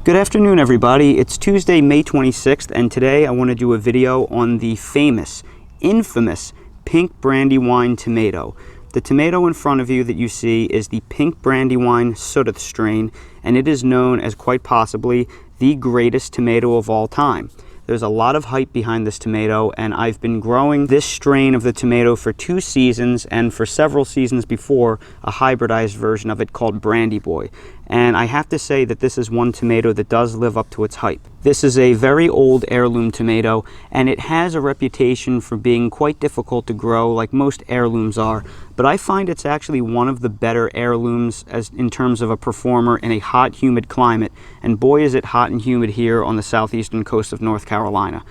Good afternoon, everybody. It's Tuesday, May 26th, and today I want to do a video on the famous, infamous Pink Brandywine tomato. The tomato in front of you that you see is the Pink Brandywine Sudduth strain, and it is known as quite possibly the greatest tomato of all time. There's a lot of hype behind this tomato, and I've been growing this strain of the tomato for 2 seasons, and for several seasons before, a hybridized version of it called Brandy Boy. And I have to say that this is one tomato that does live up to its hype. This is a very old heirloom tomato, and it has a reputation for being quite difficult to grow, like most heirlooms are. But I find it's actually one of the better heirlooms as in terms of a performer in a hot, humid climate. And boy, is it hot and humid here on the southeastern coast of North Carolina.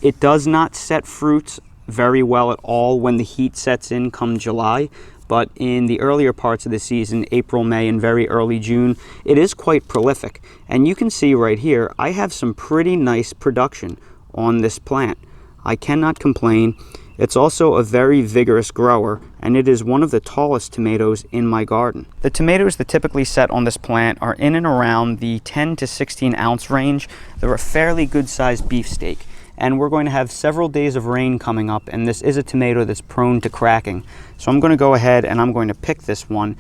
It does not set fruits very well at all when the heat sets in come July. But in the earlier parts of the season, April, May, and very early June, it is quite prolific. And you can see right here, I have some pretty nice production on this plant. I cannot complain. It's also a very vigorous grower, and it is one of the tallest tomatoes in my garden. The tomatoes that typically set on this plant are in and around the 10 to 16 ounce range. They're a fairly good sized beefsteak. And we're going to have several days of rain coming up, and this is a tomato that's prone to cracking. So I'm going to go ahead and I'm going to pick this one,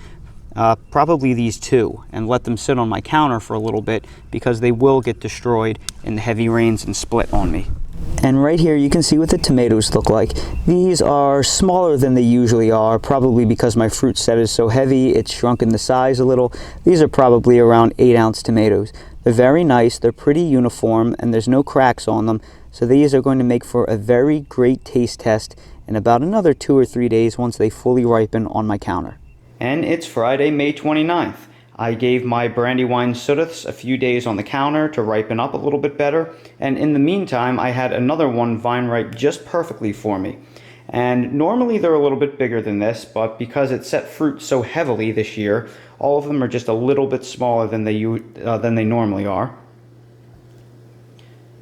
probably these two, and let them sit on my counter for a little bit because they will get destroyed in the heavy rains and split on me. And right here you can see what the tomatoes look like. These are smaller than they usually are, probably because my fruit set is so heavy it's shrunken the size a little. These are probably around 8-ounce tomatoes. They're very nice, they're pretty uniform, and there's no cracks on them. So these are going to make for a very great taste test in about another 2 or 3 days once they fully ripen on my counter. And it's Friday, May 29th. I gave my Brandywine Sudduths a few days on the counter to ripen up a little bit better, and in the meantime I had another one vine ripe just perfectly for me. And normally they're a little bit bigger than this, but because it set fruit so heavily this year, all of them are just a little bit smaller than they normally are.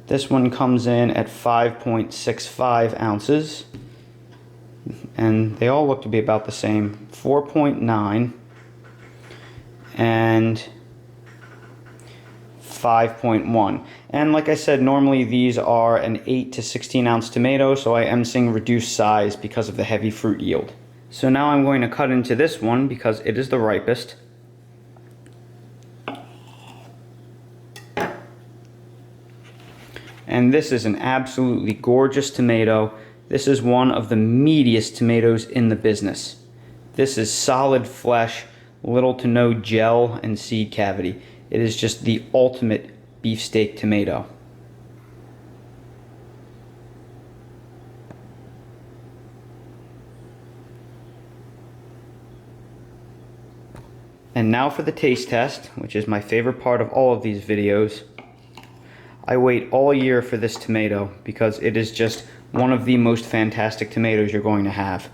This one comes in at 5.65 ounces, and they all look to be about the same. 4.9 and 5.1. And like I said, normally these are an 8 to 16 ounce tomato, so I am seeing reduced size because of the heavy fruit yield. So now I'm going to cut into this one because it is the ripest. And this is an absolutely gorgeous tomato. This is one of the meatiest tomatoes in the business. This is solid flesh, little to no gel and seed cavity. It is just the ultimate beefsteak tomato. And now for the taste test, which is my favorite part of all of these videos. I wait all year for this tomato because it is just one of the most fantastic tomatoes you're going to have.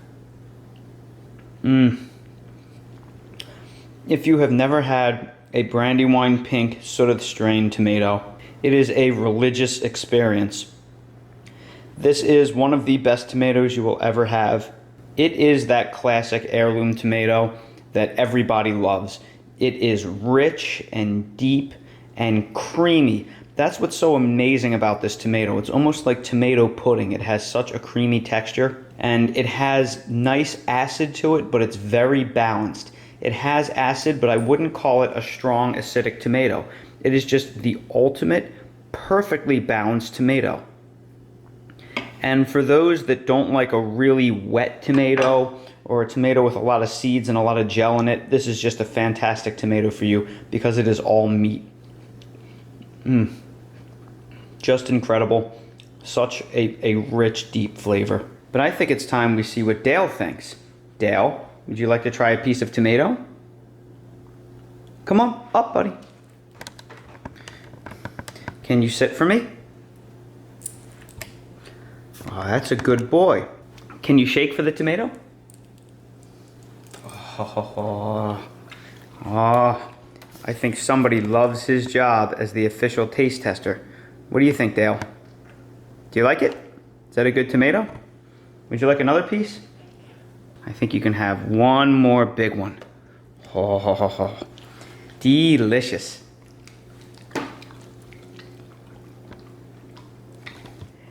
If you have never had a Brandywine Pink Sudduth strain tomato, it is a religious experience. This is one of the best tomatoes you will ever have. It is that classic heirloom tomato that everybody loves. It is rich and deep and creamy. That's what's so amazing about this tomato. It's almost like tomato pudding. It has such a creamy texture, and it has nice acid to it, but it's very balanced. It has acid, but I wouldn't call it a strong acidic tomato. It is just the ultimate, perfectly balanced tomato. And for those that don't like a really wet tomato, or a tomato with a lot of seeds and a lot of gel in it, this is just a fantastic tomato for you because it is all meat. Just incredible. Such a rich, deep flavor. But I think it's time we see what Dale thinks. Dale, would you like to try a piece of tomato? Come on, up, buddy. Can you sit for me? Oh, that's a good boy. Can you shake for the tomato? Oh, I think somebody loves his job as the official taste tester. What do you think, Dale? Do you like it? Is that a good tomato? Would you like another piece? I think you can have one more big one. Oh, delicious.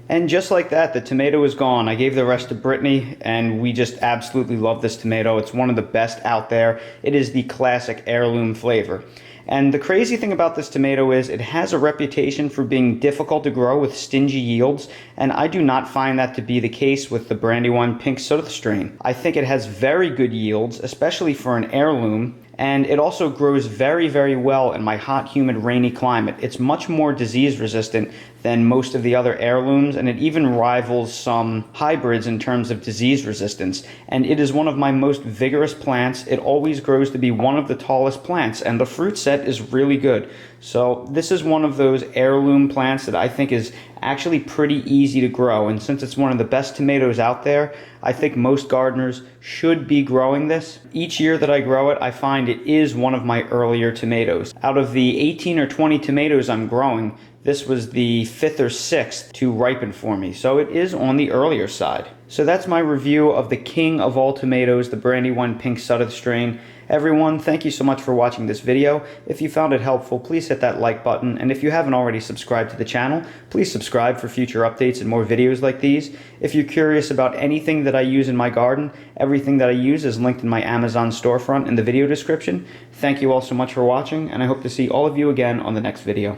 And just like that, the tomato is gone. I gave the rest to Brittany, and we just absolutely love this tomato. It's one of the best out there. It is the classic heirloom flavor. And the crazy thing about this tomato is it has a reputation for being difficult to grow with stingy yields, and I do not find that to be the case with the Brandywine Pink Sudduth strain. I think it has very good yields, especially for an heirloom, and it also grows very, very well in my hot, humid, rainy climate. It's much more disease resistant than most of the other heirlooms, and it even rivals some hybrids in terms of disease resistance. And it is one of my most vigorous plants. It always grows to be one of the tallest plants, and the fruit set is really good. So this is one of those heirloom plants that I think is actually pretty easy to grow, and since it's one of the best tomatoes out there, I think most gardeners should be growing this. Each year that I grow it, I find it is one of my earlier tomatoes. Out of the 18 or 20 tomatoes I'm growing, this was the 5th or 6th to ripen for me, so it is on the earlier side. So that's my review of the king of all tomatoes, the Brandywine Pink Sudduth strain. Everyone, thank you so much for watching this video. If you found it helpful, please hit that like button, and if you haven't already subscribed to the channel, please subscribe for future updates and more videos like these. If you're curious about anything that I use in my garden, everything that I use is linked in my Amazon storefront in the video description. Thank you all so much for watching, and I hope to see all of you again on the next video.